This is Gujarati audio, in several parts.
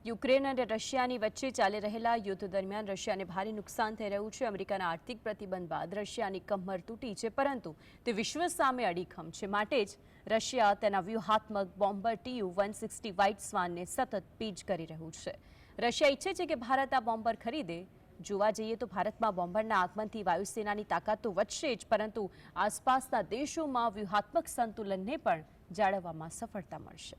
યુક્રેન અને રશિયાની વચ્ચે ચાલી રહેલા યુદ્ધ દરમિયાન રશિયાને ભારે નુકસાન થઈ રહ્યું છે। અમેરિકાના આર્થિક પ્રતિબંધ બાદ રશિયાની કમર તૂટી છે, પરંતુ તે વિશ્વ સામે અડીખમ છે। માટે જ રશિયા તેના વ્યૂહાત્મક બોમ્બર TU-160 વ્હાઇટ સ્વાનને સતત પીચ કરી રહ્યું છે। રશિયા ઈચ્છે છે કે ભારત આ બોમ્બર ખરીદે। જોવા જઈએ તો ભારતમાં બોમ્બરના આગમનથી વાયુસેનાની તાકાત તો વધશે જ, પરંતુ આસપાસના દેશોમાં વ્યૂહાત્મક સંતુલનને પણ જાળવવામાં સફળતા મળશે।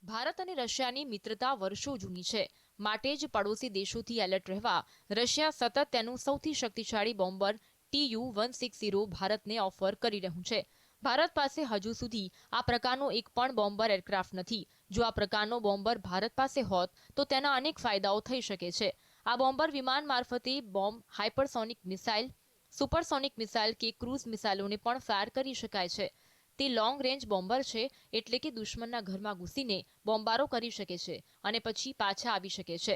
ભારત અને રશિયાની મિત્રતા વર્ષો જૂની છે, માટે જ પડોશી દેશોથી એલર્ટ રહેવા રશિયા સતત તેનું સૌથી શક્તિશાળી બોમ્બર TU-160 ભારતને ઓફર કરી રહ્યું છે। ભારત પાસે હજુ સુધી આ પ્રકારનો એક પણ બોમ્બર એરક્રાફ્ટ નથી। જો આ પ્રકારનો બોમ્બર ભારત પાસે હોત તો તેના અનેક ફાયદાઓ થઈ શકે છે। આ બોમ્બર વિમાન મારફતે bomb, hypersonic missile, supersonic missile કે ક્રૂઝ મિસાઇલોને પણ ફાયર કરી શકાય છે। તે લોંગ રેન્જ બોમ્બર છે, એટલે કે દુશ્મનના ઘરમાં ઘૂસીને બોમ્બારો કરી શકે છે અને પછી પાછા આવી શકે છે।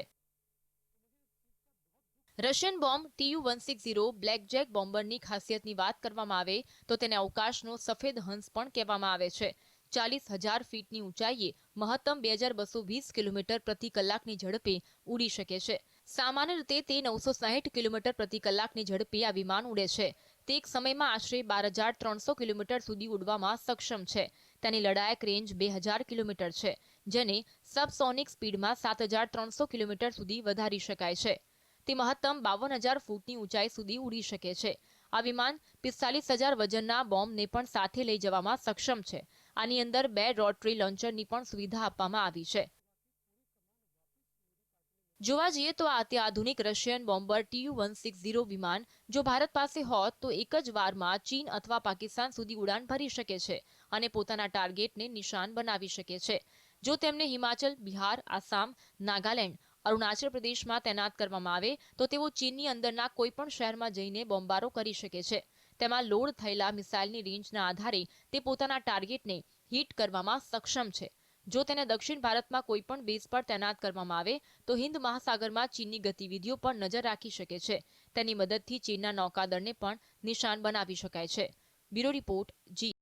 રશિયન બોમ્બ TU-160 બ્લેકજેક બોમ્બરની ખાસિયતની વાત કરવામાં આવે તો તેને અવકાશનો સફેદ હંસ પણ કહેવામાં આવે છે। 40,000 ફીટની ઊંચાઈએ મહત્તમ 2220 કિલોમીટર પ્રતિ કલાકની ઝડપે ઉડી શકે છે। સામાન્ય રીતે તે 960 કિલોમીટર પ્રતિ કલાકની ઝડપે આ વિમાન ઉડે છે। તે એક સમયમાં આશરે 12,300 કિલોમીટર સુધી ઉડવામાં સક્ષમ છે। તેની લડાયક રેન્જ 2000 કિલોમીટર છે, જેને સબસોનિક સ્પીડમાં 7,300 કિલોમીટર સુધી વધારી શકાય છે। તે મહત્તમ 52,000 ફૂટની ઊંચાઈ સુધી ઉડી શકે છે। આ વિમાન 45,000 વજનના બોમ્બને પણ સાથે લઈ જવામાં સક્ષમ છે। આની અંદર 2 રોટરી લોન્ચરની પણ સુવિધા આપવામાં આવી છે। જોવા જઈએ તો આ અત્યાધુનિક રશિયન બોમ્બર TU-160 વિમાન જો ભારત પાસે હોત તો એક જ વારમાં ચીન અથવા પાકિસ્તાન સુધી ઉડાન ભરી શકે છે અને પોતાના ટાર્ગેટને નિશાન બનાવી શકે છે। જો તેમને હિમાચલ, બિહાર, આસામ, નાગાલેન્ડ, અરુણાચલ પ્રદેશમાં તૈનાત કરવામાં આવે તો તેઓ ચીનની અંદરના કોઈપણ શહેરમાં જઈને બોમ્બારો કરી શકે છે। તેમાં લોડ થયેલા મિસાઇલની રેન્જના આધારે તે પોતાના ટાર્ગેટને હિટ કરવામાં સક્ષમ છે। જો તેને દક્ષિણ ભારતમાં કોઈપણ બેઝ પર તૈનાત કરવામાં આવે તો હિન્દ મહાસાગરમાં ચીનની ગતિવિધિઓ પર નજર રાખી શકે છે। તેની મદદથી ચીનના નૌકાદળને પણ નિશાન બનાવી શકાય છે। બ્યુરો રિપોર્ટ, જી।